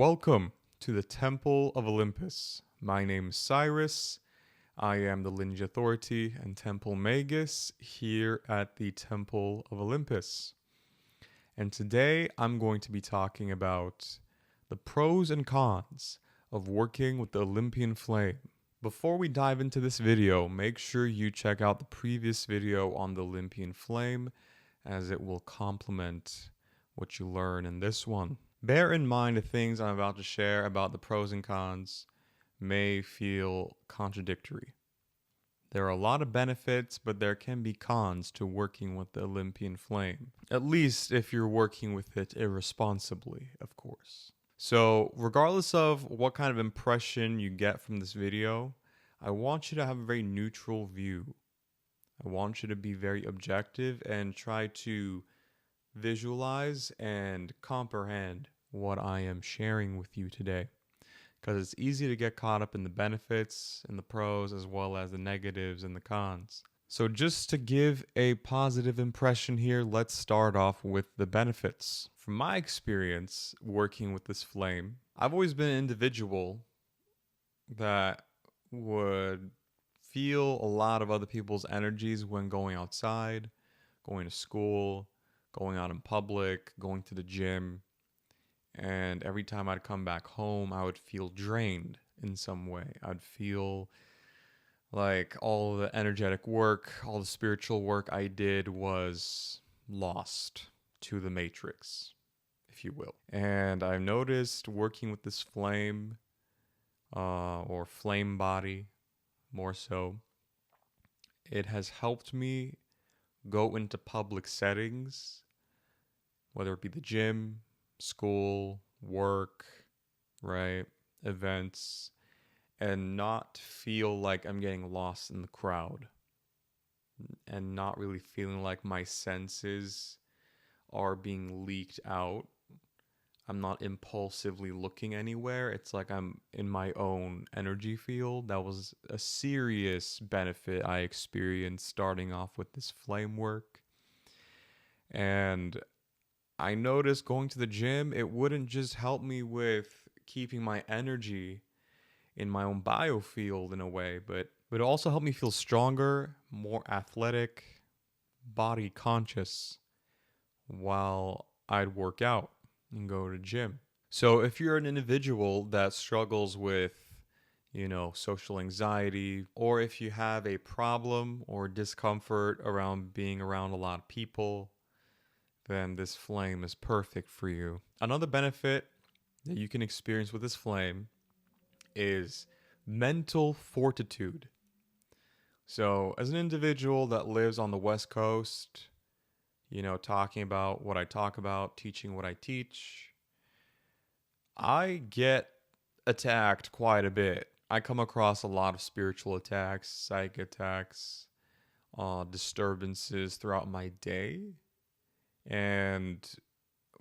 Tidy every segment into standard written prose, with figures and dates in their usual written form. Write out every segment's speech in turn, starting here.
Welcome to the Temple of Olympus. My name is Cyrus. I am the lineage authority and temple magus here at the Temple of Olympus. And today I'm going to be talking about the pros and cons of working with the Olympian flame. Before we dive into this video, make sure you check out the previous video on the Olympian flame, as it will complement what you learn in this one. Bear in mind the things I'm about to share about the pros and cons may feel contradictory. There are a lot of benefits, but there can be cons to working with the Olympian flame. At least if you're working with it irresponsibly, of course. So, regardless of what kind of impression you get from this video, I want you to have a very neutral view. I want you to be very objective and try to visualize and comprehend what I am sharing with you today, because it's easy to get caught up in the benefits and the pros as well as the negatives and the cons. So just to give a positive impression here, let's start off with the benefits. From my experience working with this flame, I've always been an individual that would feel a lot of other people's energies when going outside, going to school, going out in public, going to the gym. And every time I'd come back home, I would feel drained in some way. I'd feel like all the energetic work, all the spiritual work I did was lost to the matrix, if you will. And I've noticed working with this flame, or flame body, more so, it has helped me go into public settings, whether it be the gym, school, work, right, events, and not feel like I'm getting lost in the crowd and not really feeling like my senses are being leaked out. I'm not impulsively looking anywhere. It's like I'm in my own energy field. That was a serious benefit I experienced starting off with this flame work. And I noticed going to the gym, it wouldn't just help me with keeping my energy in my own biofield in a way, but it also helped me feel stronger, more athletic, body conscious while I'd work out and go to the gym. So if you're an individual that struggles with, social anxiety, or if you have a problem or discomfort around being around a lot of people, then this flame is perfect for you. Another benefit that you can experience with this flame is mental fortitude. So as an individual that lives on the West Coast, talking about what I talk about, teaching what I teach, I get attacked quite a bit. I come across a lot of spiritual attacks, psychic attacks, disturbances throughout my day. And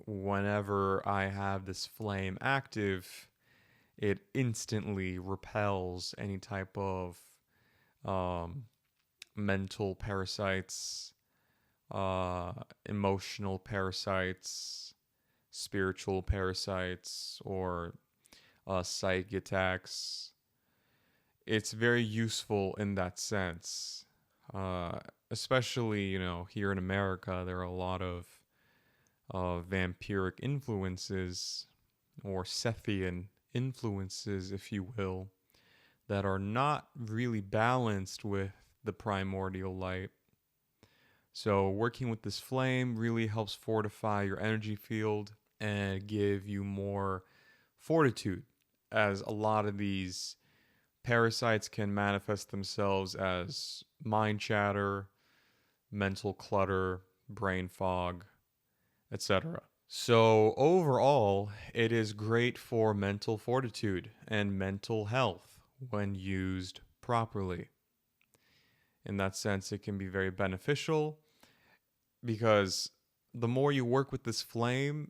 whenever I have this flame active, it instantly repels any type of mental parasites, emotional parasites, spiritual parasites, or psychic attacks. It's very useful in that sense. Especially, here in America, there are a lot of vampiric influences, or Sethian influences, if you will, that are not really balanced with the primordial light. So working with this flame really helps fortify your energy field and give you more fortitude, as a lot of these parasites can manifest themselves as mind chatter, mental clutter, brain fog, etc. So overall, it is great for mental fortitude and mental health when used properly. In that sense, it can be very beneficial because the more you work with this flame,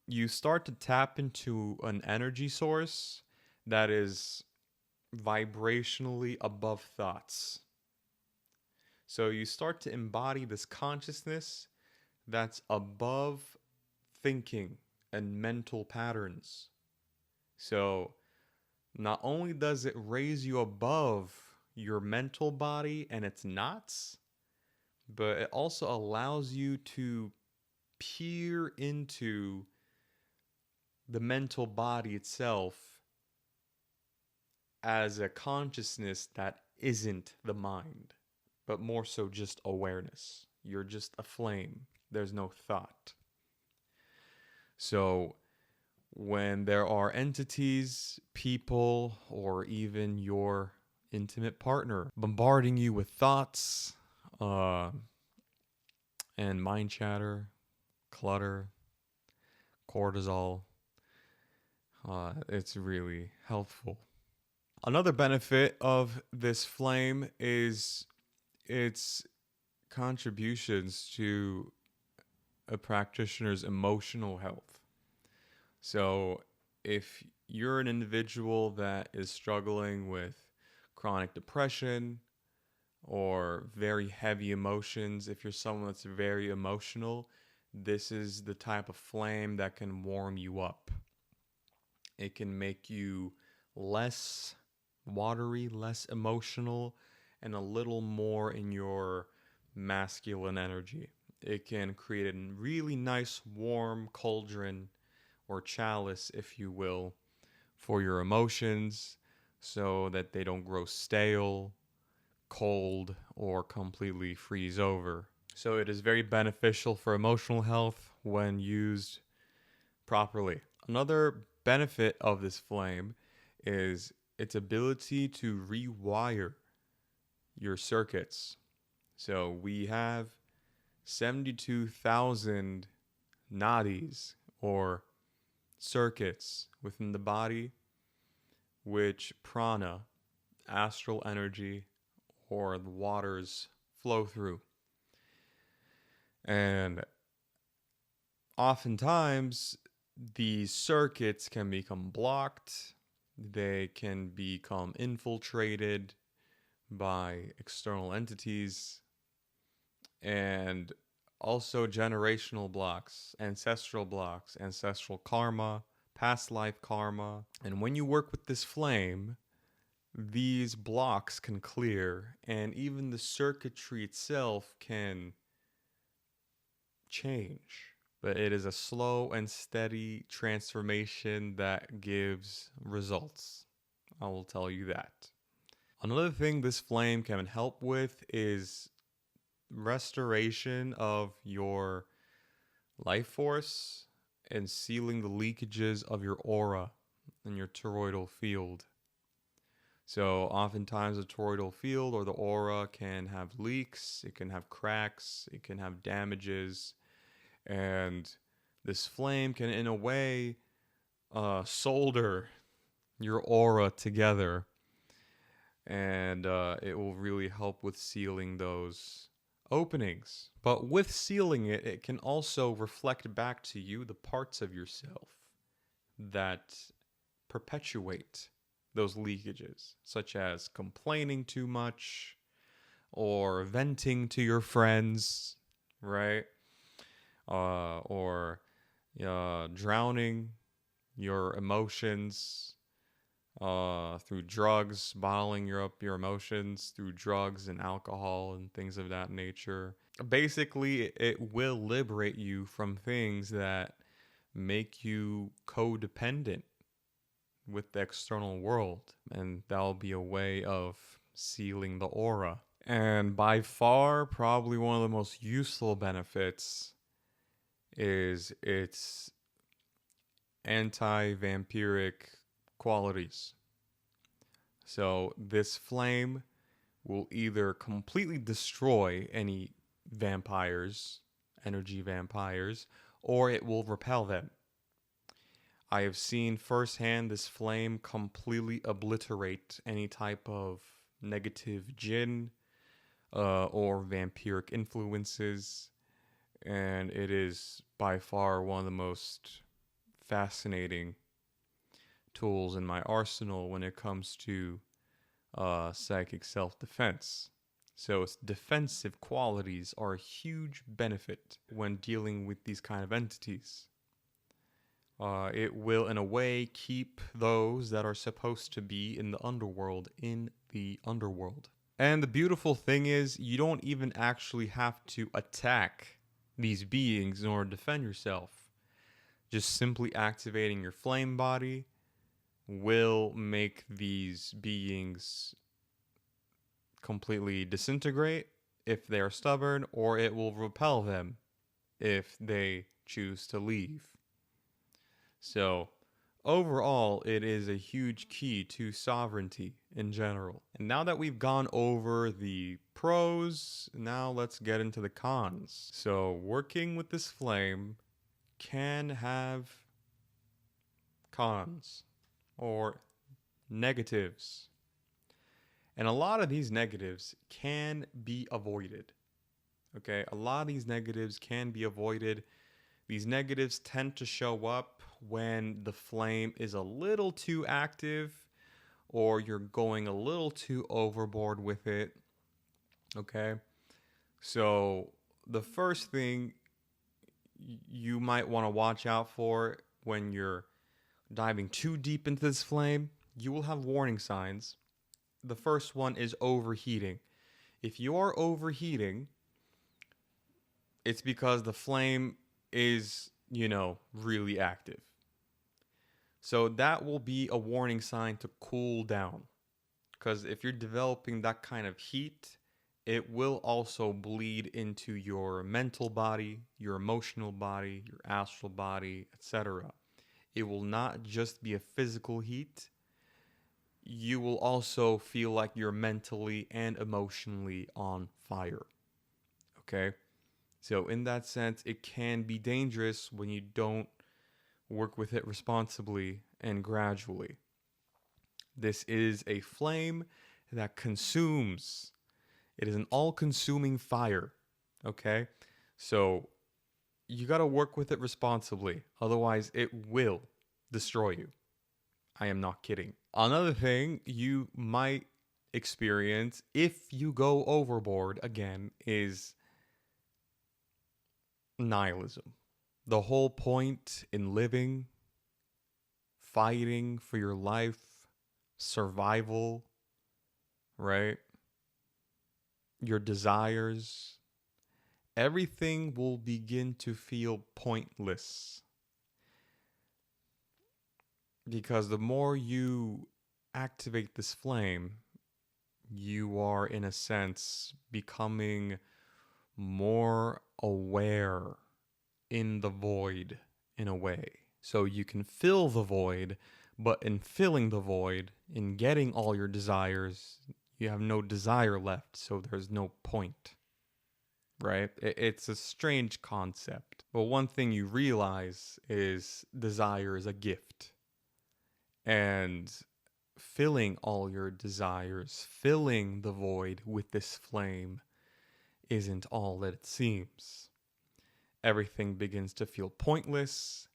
you start to tap into an energy source that is vibrationally above thoughts. So you start to embody this consciousness that's above thinking and mental patterns. So not only does it raise you above your mental body and its knots, but it also allows you to peer into the mental body itself as a consciousness that isn't the mind, but more so just awareness. You're just a flame. There's no thought. So when there are entities, people, or even your intimate partner bombarding you with thoughts and mind chatter, clutter, cortisol, it's really helpful. Another benefit of this flame is its contributions to a practitioner's emotional health. So if you're an individual that is struggling with chronic depression or very heavy emotions, if you're someone that's very emotional, this is the type of flame that can warm you up. It can make you less watery, less emotional, and a little more in your masculine energy. It can create a really nice warm cauldron or chalice, if you will, for your emotions so that they don't grow stale, cold, or completely freeze over. So it is very beneficial for emotional health when used properly. Another benefit of this flame is its ability to rewire your circuits. So we have 72,000 nadis or circuits within the body, which prana, astral energy, or the waters flow through. And oftentimes, these circuits can become blocked, they can become infiltrated by external entities, and also generational blocks, ancestral karma, past life karma. And when you work with this flame, these blocks can clear, and even the circuitry itself can change. But it is a slow and steady transformation that gives results. I will tell you that. Another thing this flame can help with is restoration of your life force and sealing the leakages of your aura and your toroidal field. So oftentimes the toroidal field or the aura can have leaks, it can have cracks, it can have damages, and this flame can, in a way, solder your aura together, and it will really help with sealing those openings. But with sealing it, it can also reflect back to you the parts of yourself that perpetuate those leakages, such as complaining too much or venting to your friends, right? Or drowning your emotions through drugs, bottling up your emotions through drugs and alcohol and things of that nature. Basically, it will liberate you from things that make you codependent with the external world, and that'll be a way of sealing the aura. And by far, probably one of the most useful benefits is its anti-vampiric qualities. So this flame will either completely destroy any vampires, energy vampires, or it will repel them. I have seen firsthand this flame completely obliterate any type of negative jinn or vampiric influences, and it is by far one of the most fascinating tools in my arsenal when it comes to psychic self-defense. So its defensive qualities are a huge benefit when dealing with these kind of entities. It will, in a way, keep those that are supposed to be in the underworld in the underworld. And the beautiful thing is, you don't even actually have to attack these beings in order to defend yourself. Just simply activating your flame body will make these beings completely disintegrate if they are stubborn, or it will repel them if they choose to leave. So, overall, it is a huge key to sovereignty in general. And now that we've gone over the pros, now let's get into the cons. So, working with this flame can have cons or negatives. And a lot of these negatives can be avoided. Okay, a lot of these negatives can be avoided. These negatives tend to show up when the flame is a little too active or you're going a little too overboard with it. Okay, so the first thing you might want to watch out for when you're diving too deep into this flame, you will have warning signs. The first one is overheating. If you are overheating, it's because the flame is, really active. So that will be a warning sign to cool down. Because if you're developing that kind of heat, it will also bleed into your mental body, your emotional body, your astral body, etc. It will not just be a physical heat. You will also feel like you're mentally and emotionally on fire. Okay? So in that sense, it can be dangerous when you don't work with it responsibly and gradually. This is a flame that consumes. It is an all-consuming fire. Okay? So you got to work with it responsibly. Otherwise, it will destroy you. I am not kidding. Another thing you might experience if you go overboard again is nihilism. The whole point in living, fighting for your life, survival, right? Your desires, everything will begin to feel pointless. Because the more you activate this flame, you are, in a sense, becoming more aware in the void, in a way. So you can fill the void, but in filling the void, in getting all your desires, you have no desire left, so there's no point. Right? It's a strange concept. But one thing you realize is desire is a gift. And filling all your desires, filling the void with this flame isn't all that it seems. Everything begins to feel pointless,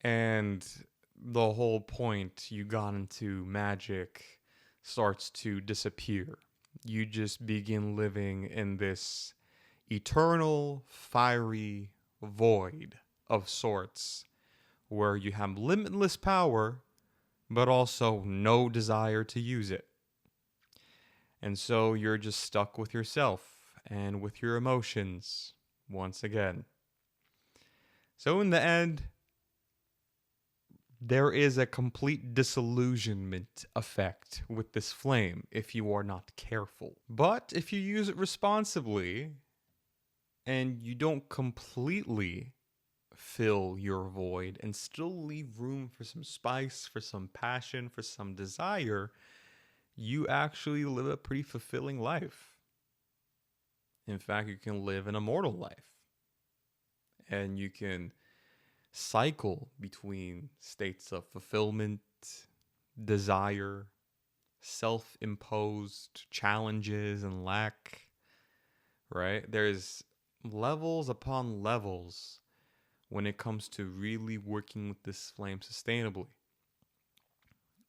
and the whole point you got into magic starts to disappear. You just begin living in this eternal, fiery void of sorts, where you have limitless power, but also no desire to use it. And so you're just stuck with yourself and with your emotions once again. So in the end, there is a complete disillusionment effect with this flame if you are not careful. But if you use it responsibly and you don't completely fill your void and still leave room for some spice, for some passion, for some desire, you actually live a pretty fulfilling life. In fact, you can live an immortal life. And you can cycle between states of fulfillment, desire, self-imposed challenges and lack, right? There's levels upon levels when it comes to really working with this flame sustainably.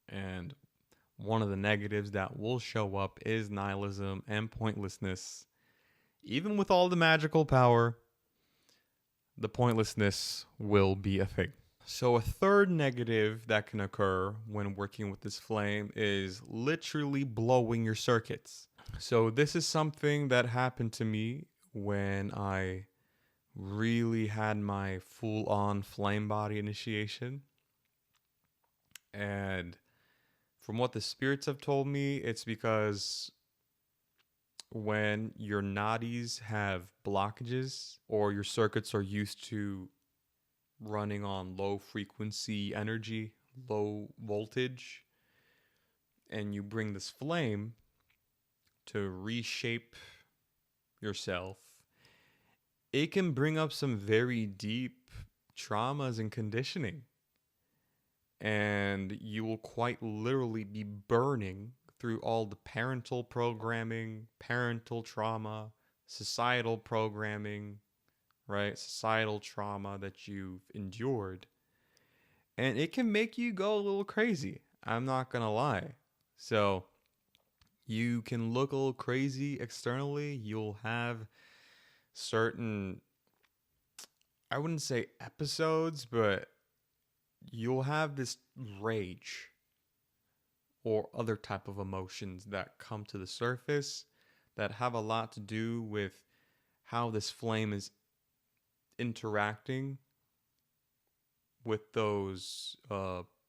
And one of the negatives that will show up is nihilism and pointlessness. Even with all the magical power, the pointlessness will be a thing. So, a third negative that can occur when working with this flame is literally blowing your circuits. So, this is something that happened to me when I really had my full on flame body initiation. And from what the spirits have told me, it's because when your nadis have blockages or your circuits are used to running on low frequency energy, low voltage, and you bring this flame to reshape yourself, it can bring up some very deep traumas and conditioning. And you will quite literally be burning through all the parental programming, parental trauma, societal programming, right? Societal trauma that you've endured. And it can make you go a little crazy. I'm not going to lie. So you can look a little crazy externally. You'll have certain, I wouldn't say episodes, but you'll have this rage or other type of emotions that come to the surface that have a lot to do with how this flame is interacting with those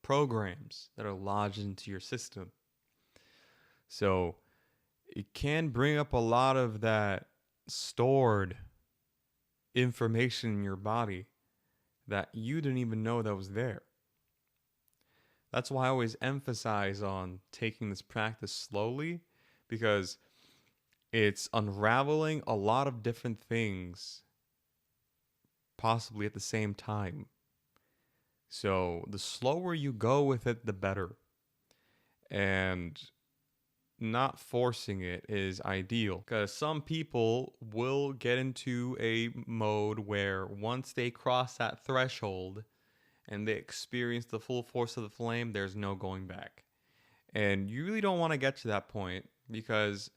programs that are lodged into your system. So it can bring up a lot of that stored information in your body that you didn't even know that was there. That's why I always emphasize on taking this practice slowly, because it's unraveling a lot of different things possibly at the same time. So the slower you go with it, the better. And not forcing it is ideal, because some people will get into a mode where once they cross that threshold and they experience the full force of the flame, there's no going back. And you really don't want to get to that point, because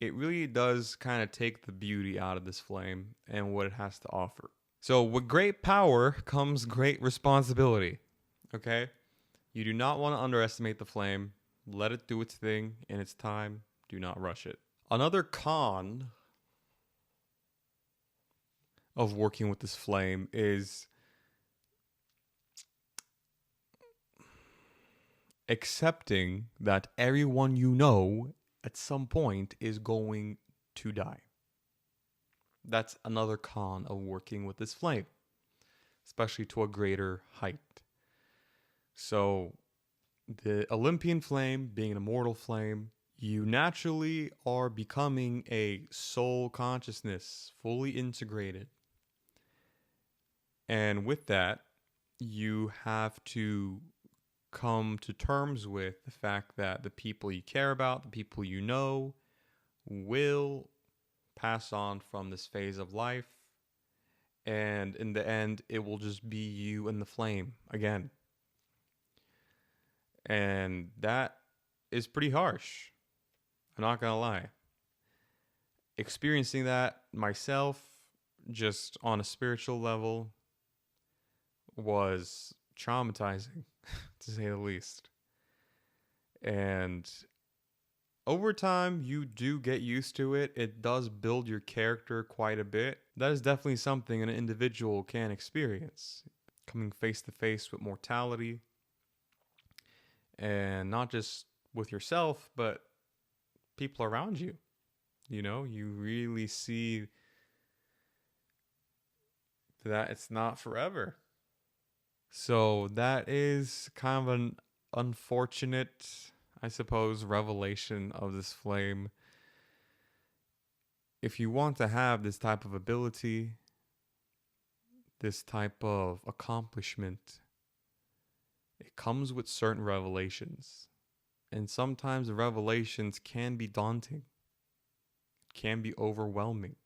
it really does kind of take the beauty out of this flame and what it has to offer. So with great power comes great responsibility, okay? You do not want to underestimate the flame. Let it do its thing in its time. Do not rush it. Another con of working with this flame is accepting that everyone you know at some point is going to die. That's another con of working with this flame, especially to a greater height. So, the Olympian flame being an immortal flame, you naturally are becoming a soul consciousness, fully integrated. And with that, you have to come to terms with the fact that the people you care about, the people you know, will pass on from this phase of life. And in the end, it will just be you and the flame again. And that is pretty harsh. I'm not going to lie. Experiencing that myself, just on a spiritual level, was traumatizing, to say the least. And over time, you do get used to it. It does build your character quite a bit. That is definitely something an individual can experience. Coming face to face with mortality. And not just with yourself, but people around you. You know, you really see that it's not forever. So that is kind of an unfortunate, I suppose, revelation of this flame. If you want to have this type of ability, this type of accomplishment, it comes with certain revelations. And sometimes the revelations can be daunting, can be overwhelming,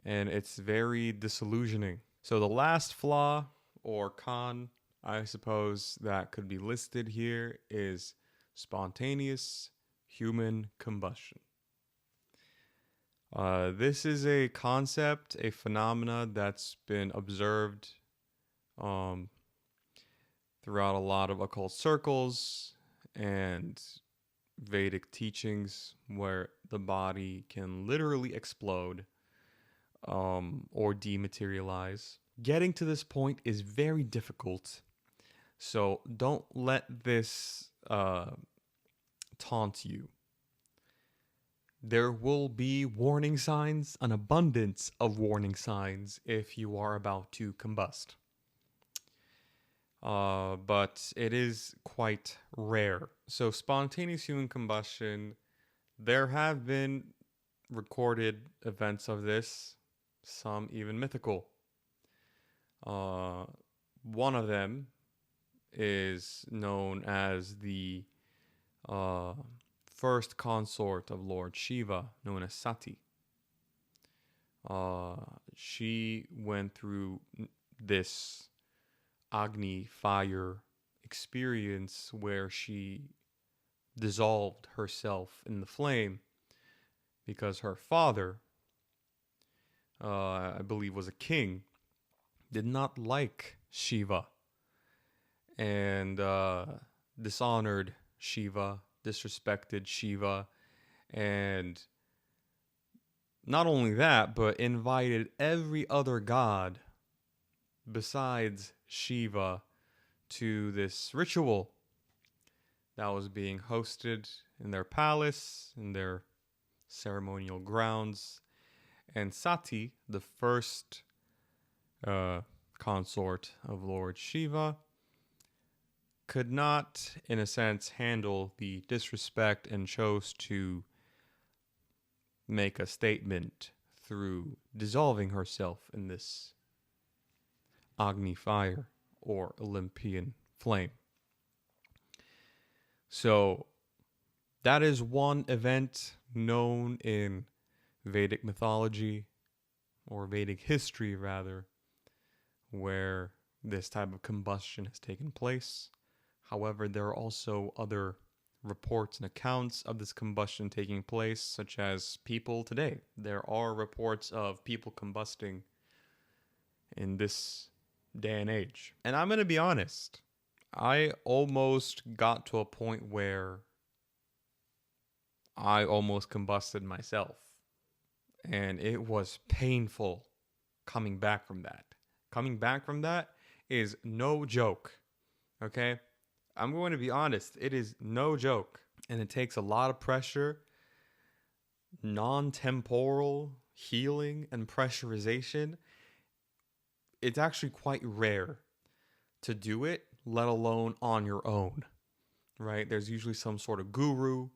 and it's very disillusioning. So the last flaw or con, I suppose, that could be listed here is spontaneous human combustion. This is a concept, a phenomena that's been observed um, throughout a lot of occult circles and Vedic teachings, where the body can literally explode or dematerialize. Getting to this point is very difficult, so don't let this taunt you. There will be warning signs, an abundance of warning signs, if you are about to combust. But it is quite rare. So spontaneous human combustion, there have been recorded events of this, some even mythical. One of them is known as the first consort of Lord Shiva, known as Sati. She went through this Agni fire experience where she dissolved herself in the flame because her father, I believe was a king, did not like Shiva and dishonored Shiva, disrespected Shiva, and not only that, but invited every other god besides Shiva to this ritual that was being hosted in their palace, in their ceremonial grounds. And Sati, the first consort of Lord Shiva, could not, in a sense, handle the disrespect and chose to make a statement through dissolving herself in this Agni fire or Olympian flame. So that is one event known in Vedic mythology, or Vedic history rather, where this type of combustion has taken place. However, there are also other reports and accounts of this combustion taking place, such as people today. There are reports of people combusting in this day and age. And I'm going to be honest, I almost got to a point where I almost combusted myself. And it was painful coming back from that. Coming back from that is no joke. Okay? I'm going to be honest, it is no joke. And it takes a lot of pressure, non-temporal healing and pressurization. It's actually quite rare to do it, let alone on your own, right? There's usually some sort of guru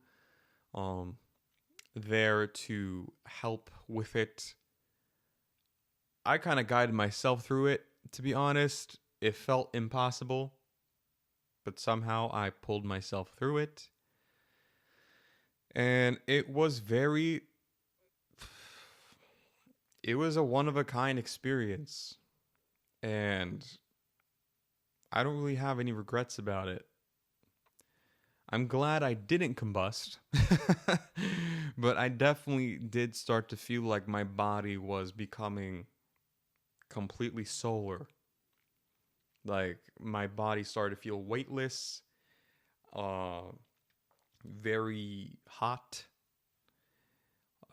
there to help with it. I kind of guided myself through it, to be honest. It felt impossible, but somehow I pulled myself through it. And it was a one-of-a-kind experience. And I don't really have any regrets about it. I'm glad I didn't combust, but I definitely did start to feel like my body was becoming completely solar. Like my body started to feel weightless, very hot,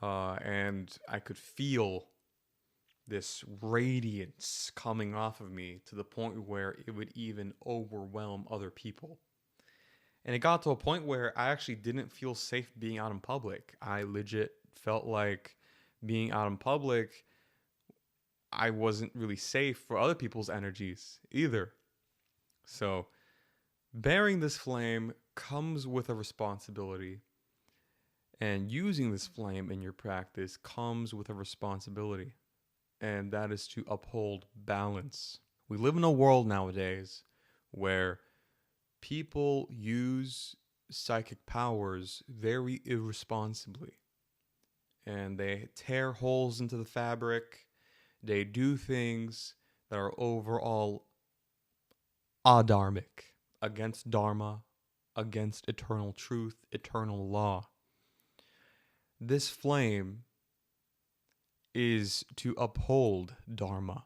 and I could feel this radiance coming off of me to the point where it would even overwhelm other people. And it got to a point where I actually didn't feel safe being out in public. I legit felt like being out in public, I wasn't really safe for other people's energies either. So bearing this flame comes with a responsibility. And using this flame in your practice comes with a responsibility. And that is to uphold balance. We live in a world nowadays where people use psychic powers very irresponsibly. And they tear holes into the fabric. They do things that are overall adharmic, against dharma, against eternal truth, eternal law. This flame is to uphold dharma,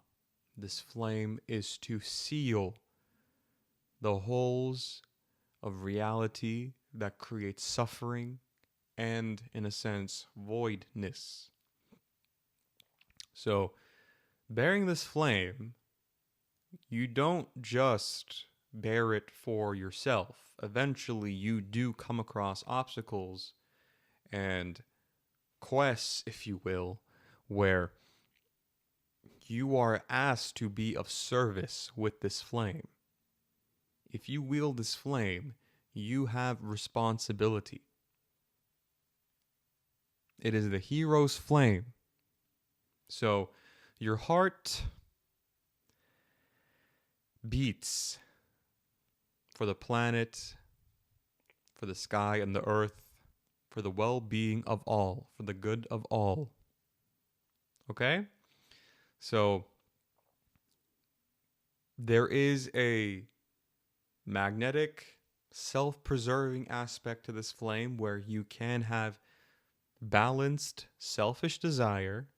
This flame is to seal the holes of reality that create suffering and, in a sense, voidness. So, bearing this flame, you don't just bear it for yourself. Eventually, you do come across obstacles and quests, if you will, where you are asked to be of service with this flame. If you wield this flame, you have responsibility. It is the hero's flame. So your heart beats for the planet, for the sky and the earth, for the well-being of all, for the good of all. Okay? So there is a magnetic, self-preserving aspect to this flame where you can have balanced, selfish desire,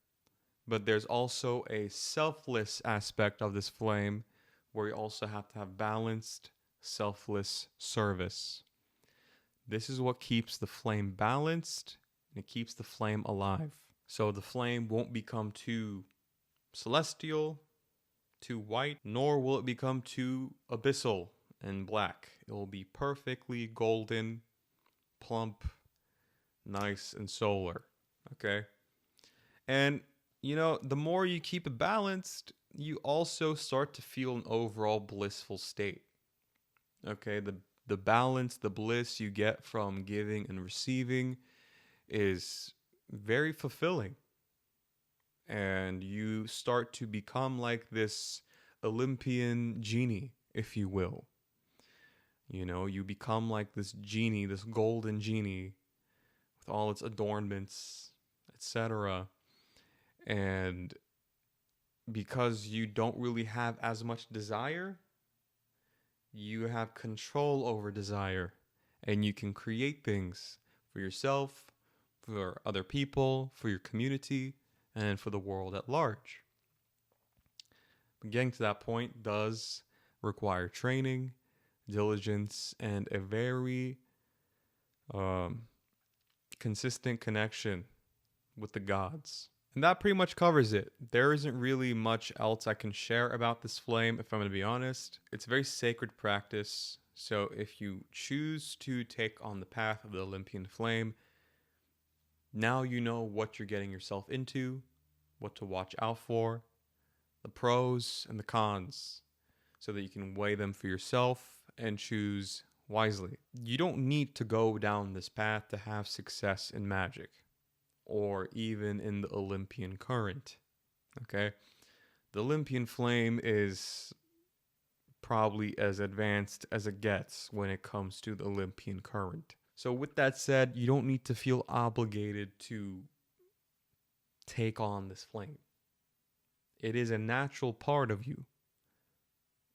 but there's also a selfless aspect of this flame where you also have to have balanced, selfless service. This is what keeps the flame balanced, and it keeps the flame alive. So the flame won't become too celestial, too white, nor will it become too abyssal and black. It will be perfectly golden, plump, nice, and solar. Okay? And, you know, the more you keep it balanced, you also start to feel an overall blissful state. Okay? The balance, the bliss you get from giving and receiving is very fulfilling. And you start to become like this Olympian genie, if you will. You know, you become like this genie, this golden genie with all its adornments, etc. And because you don't really have as much desire, you have control over desire, and you can create things for yourself, for other people, for your community, and for the world at large. But getting to that point does require training, diligence, and a very consistent connection with the gods. And that pretty much covers it. There isn't really much else I can share about this flame, if I'm going to be honest. It's a very sacred practice. So if you choose to take on the path of the Olympian flame, now you know what you're getting yourself into, what to watch out for, the pros and the cons, so that you can weigh them for yourself and choose wisely. You don't need to go down this path to have success in magic, or even in the Olympian current. Okay? The Olympian flame is probably as advanced as it gets when it comes to the Olympian current. So with that said, you don't need to feel obligated to take on this flame. It is a natural part of you.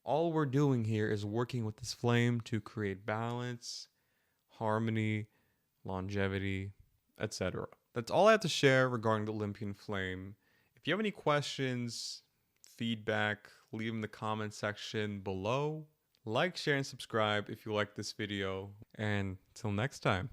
All we're doing here is working with this flame to create balance, harmony, longevity, etc. That's all I have to share regarding the Olympian flame. If you have any questions, feedback, leave them in the comment section below. Like, share, and subscribe if you like this video. And till next time.